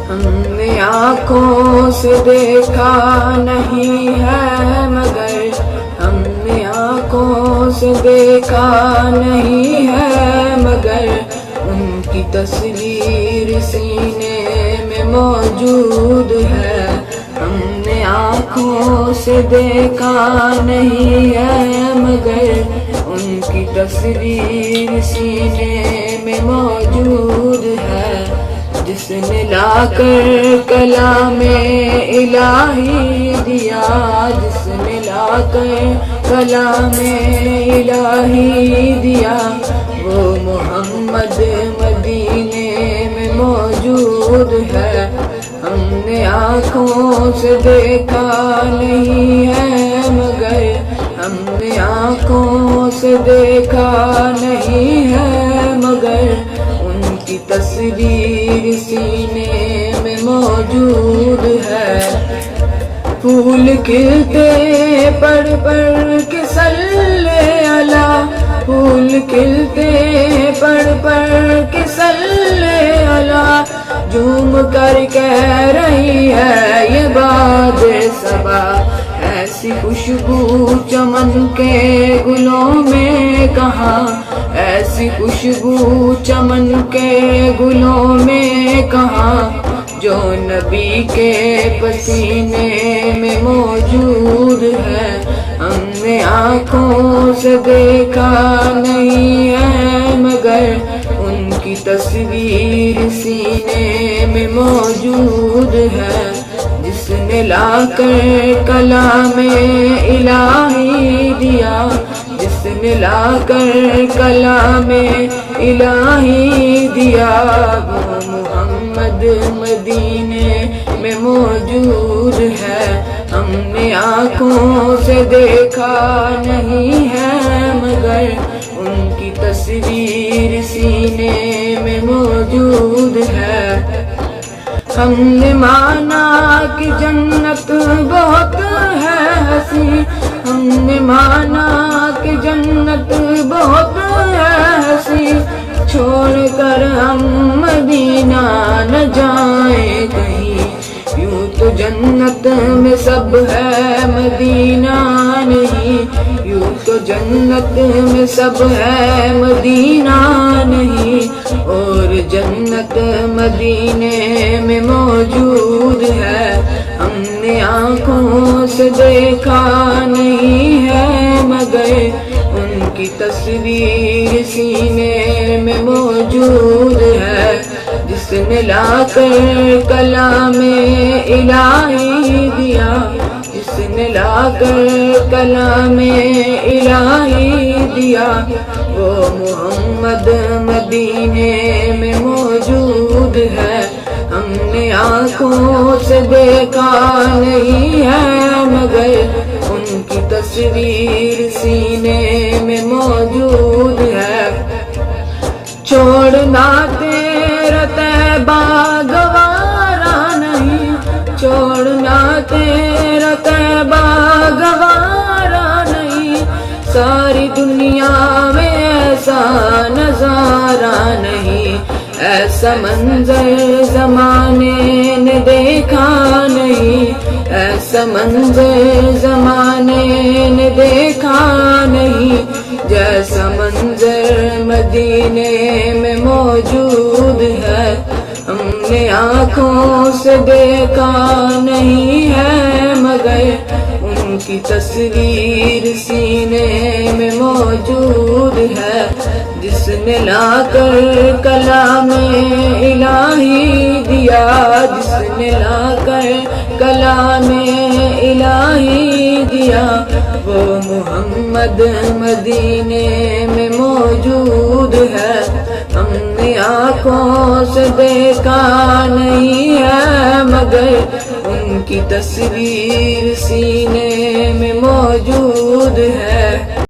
ہم نے آنکھوں سے دیکھا نہیں ہے مگر ہم نے آنکھوں سے دیکھا نہیں ہے مگر ان کی تصویر سینے میں موجود ہے. ہم نے آنکھوں سے دیکھا نہیں ہے مگر ان کی تصویر سینے میں موجود ہے. جس نے لا کر کلام الہی دیا, جس نے لا کر کلام الہی دیا, وہ محمد مدینے میں موجود ہے. ہم نے آنکھوں سے دیکھا نہیں ہے مگر ہم نے آنکھوں سے دیکھا نہیں ہے مگر ان کی تصویر سینے میں موجود ہے. پھول کھلتے پڑھ پڑھ کے صلی اللہ, پھول کھلتے پڑھ پڑھ کے صلی اللہ, جھوم کر کہہ رہی ہے یہ باد صبا. ایسی خوشبو چمن کے گلوں میں کہاں, ایسی خوشبو چمن کے گلوں میں کہاں, جو نبی کے پسینے میں موجود ہے. ہم نے آنکھوں سے دیکھا نہیں ہے مگر ان کی تصویر سینے میں موجود ہے. جس نے لا کر کلام الہی دیا, جس نے لا کر کلام الہی دیا, وہ محمد مدینے میں موجود ہے. ہم نے آنکھوں سے دیکھا نہیں ہے مگر ان کی تصویر سینے میں موجود ہے. ہم نے مانا کہ جنت بہت ہے حسین, ہم نے مانا کہ جنت بہت ہے حسین, چھوڑ کر ہم مدینہ نہ جائیں کہیں. یوں تو جنت میں سب ہے مدینہ نہیں, یوں تو جنت میں سب ہے مدینہ نہیں, اور جنت مدینے میں موجود ہے. ہم نے آنکھوں سے دیکھا نہیں ہے مگر ان کی تصویر سینے میں موجود ہے. جس نے لا کر کلام الہی دیا, جس نے لا کر کلام الہی دیا, وہ محمد مدینے میں موجود ہے. ہم نے آنکھوں سے دیکھا نہیں ہے مگر ان کی تصویر سینے میں موجود ہے. چھوڑنا تیرا طیبہ گوارا نہیں, چھوڑنا تیرا طیبہ گوارا نہیں, ساری دنیا میں ایسا نظارہ نہیں, ایسا منظر زمانے نے دیکھا نہیں, ایسا منظر زمانے نے دیکھا نہیں, جیسا منظر مدینے میں موجود ہے. ہم نے آنکھوں سے دیکھا نہیں ہے مگر ان کی تصویر سینے میں موجود ہے. جس نے لا کر کلام الہی دیا, جس نے لا کر کلام الہی دیا, وہ محمد مدینے میں موجود ہے. ہم نے آنکھوں سے دیکھا نہیں ہے مگر ان کی تصویر سینے